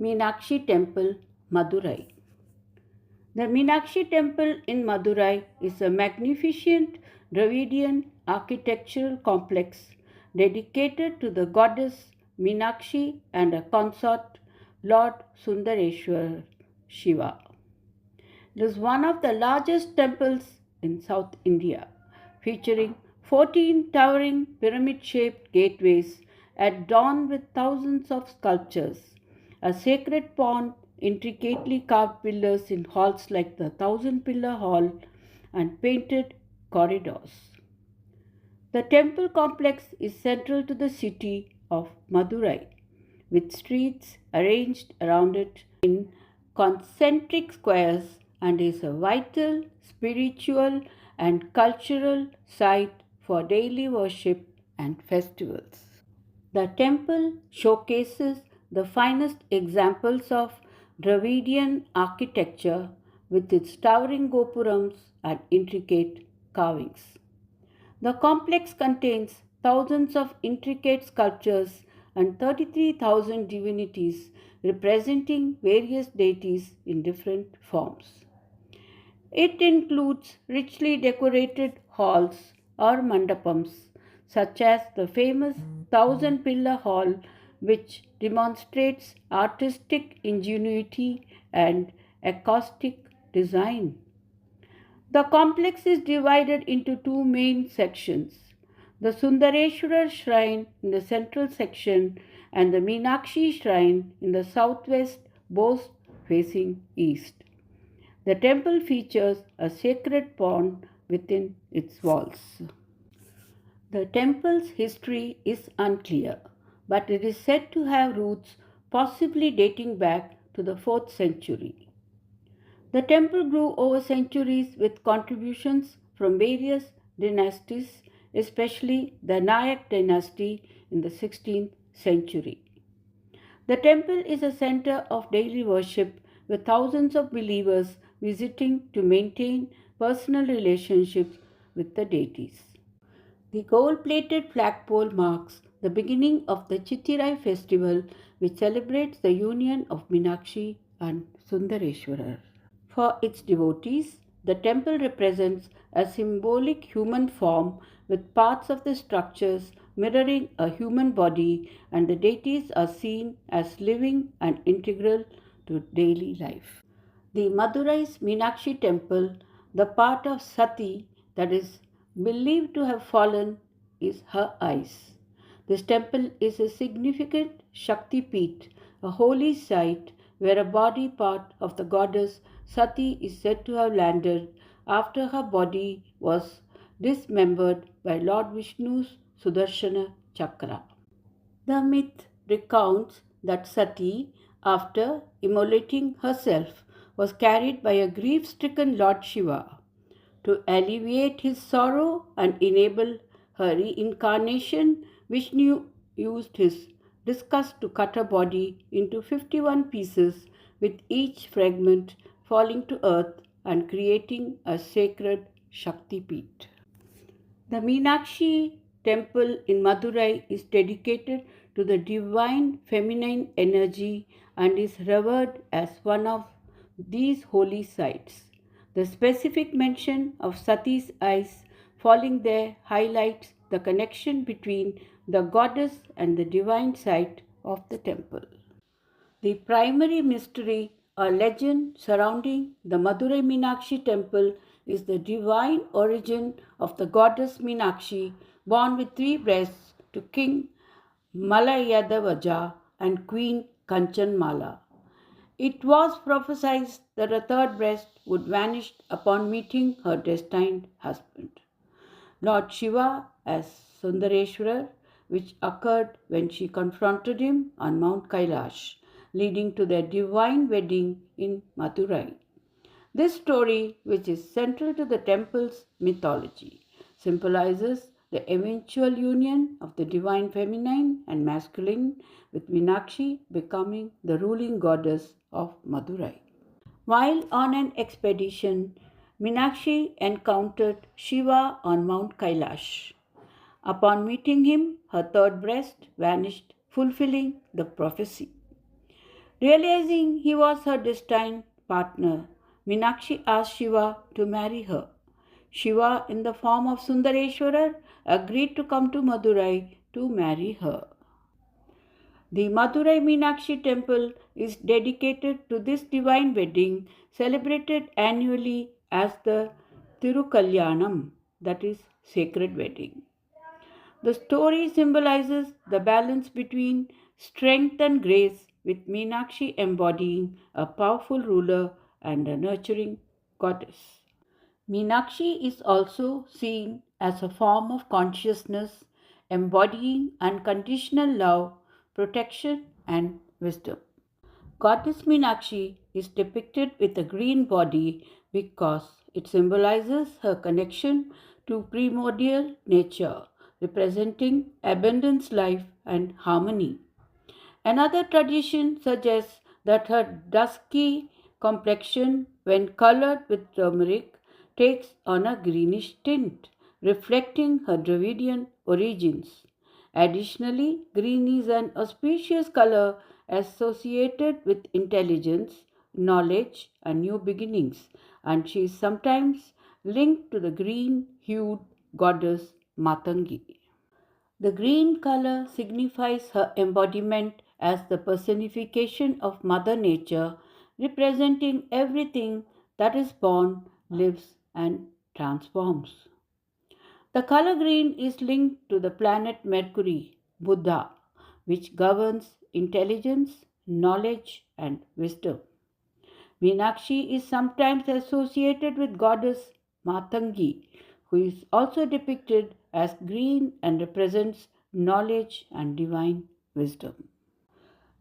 Meenakshi Temple, Madurai. The Meenakshi Temple in Madurai is a magnificent Dravidian architectural complex dedicated to the goddess Meenakshi and her consort Lord Sundareshwar Shiva. It is one of the largest temples in South India, featuring 14 towering pyramid-shaped gateways adorned with thousands of sculptures, a sacred pond, intricately carved pillars in halls like the Thousand Pillar Hall, and painted corridors. The temple complex is central to the city of Madurai, with streets arranged around it in concentric squares, and is a vital spiritual and cultural site for daily worship and festivals. The temple showcases the finest examples of Dravidian architecture with its towering gopurams and intricate carvings. The complex contains thousands of intricate sculptures and 33,000 divinities representing various deities in different forms. It includes richly decorated halls or mandapams, such as the famous Thousand Pillar Hall, which demonstrates artistic ingenuity and acoustic design. The complex is divided into two main sections: the Sundareshwara Shrine in the central section and the Meenakshi Shrine in the southwest, both facing east. The temple features a sacred pond within its walls. The temple's history is unclear, but it is said to have roots possibly dating back to the 4th century. The temple grew over centuries with contributions from various dynasties, especially the Nayak dynasty in the 16th century. The temple is a center of daily worship with thousands of believers visiting to maintain personal relationships with the deities. The gold-plated flagpole marks the beginning of the Chittirai festival, which celebrates the union of Meenakshi and Sundareshwarar. For its devotees, the temple represents a symbolic human form with parts of the structures mirroring a human body, and the deities are seen as living and integral to daily life. The Madurai's Meenakshi temple, the part of Sati that is believed to have fallen, is her eyes. This temple is a significant Shakti Peeth, a holy site where a body part of the goddess Sati is said to have landed after her body was dismembered by Lord Vishnu's Sudarshana Chakra. The myth recounts that Sati, after immolating herself, was carried by a grief-stricken Lord Shiva. To alleviate his sorrow and enable her reincarnation, Vishnu used his discus to cut her body into 51 pieces, with each fragment falling to earth and creating a sacred Shakti Peeth. The Meenakshi temple in Madurai is dedicated to the divine feminine energy and is revered as one of these holy sites. The specific mention of Sati's eyes falling there highlights the connection between the goddess and the divine site of the temple. The primary mystery or legend surrounding the Madurai Meenakshi temple is the divine origin of the goddess Meenakshi, born with 3 breasts to King Malayadavaja and Queen Kanchanmala. It was prophesied that a 3rd breast would vanish upon meeting her destined husband, Lord Shiva, as Sundareshwarar, which occurred when she confronted him on Mount Kailash, leading to their divine wedding in Madurai. This story, which is central to the temple's mythology, symbolizes the eventual union of the divine feminine and masculine, with Meenakshi becoming the ruling goddess of Madurai. While on an expedition, Meenakshi encountered Shiva on Mount Kailash. Upon meeting him, her 3rd breast vanished, fulfilling the prophecy. Realizing he was her destined partner, Meenakshi asked Shiva to marry her. Shiva, in the form of Sundareshwarar, agreed to come to Madurai to marry her. The Madurai Meenakshi temple is dedicated to this divine wedding, celebrated annually as the Tirukalyanam, that is, sacred wedding. The story symbolizes the balance between strength and grace, with Meenakshi embodying a powerful ruler and a nurturing goddess. Meenakshi is also seen as a form of consciousness, embodying unconditional love, protection, and wisdom. Goddess Meenakshi is depicted with a green body because it symbolizes her connection to primordial nature, representing abundance, life, and harmony. Another tradition suggests that her dusky complexion, when colored with turmeric, takes on a greenish tint, reflecting her Dravidian origins. Additionally, green is an auspicious color associated with intelligence, knowledge, and new beginnings, and she is sometimes linked to the green hued goddess Matangi. The green color signifies her embodiment as the personification of Mother Nature, representing everything that is born, lives, and transforms. The color green is linked to the planet Mercury, Buddha, which governs intelligence, knowledge, and wisdom. Meenakshi is sometimes associated with goddess Matangi, who is also depicted as green and represents knowledge and divine wisdom.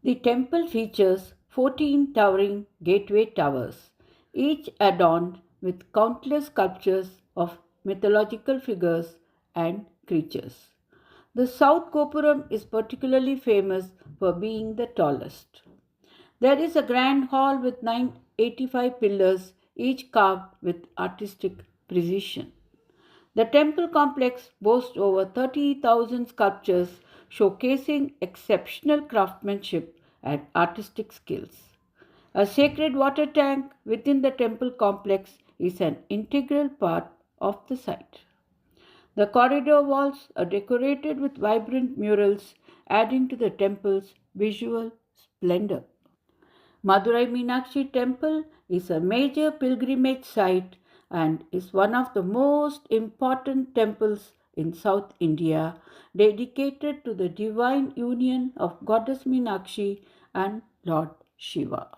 The temple features 14 towering gateway towers, each adorned with countless sculptures of mythological figures and creatures. The South Gopuram is particularly famous for being the tallest. There is a grand hall with 985 pillars, each carved with artistic precision. The temple complex boasts over 30,000 sculptures showcasing exceptional craftsmanship and artistic skills. A sacred water tank within the temple complex is an integral part of the site. The corridor walls are decorated with vibrant murals, adding to the temple's visual splendor. Madurai Meenakshi Temple is a major pilgrimage site and is one of the most important temples in South India, dedicated to the divine union of Goddess Meenakshi and Lord Shiva.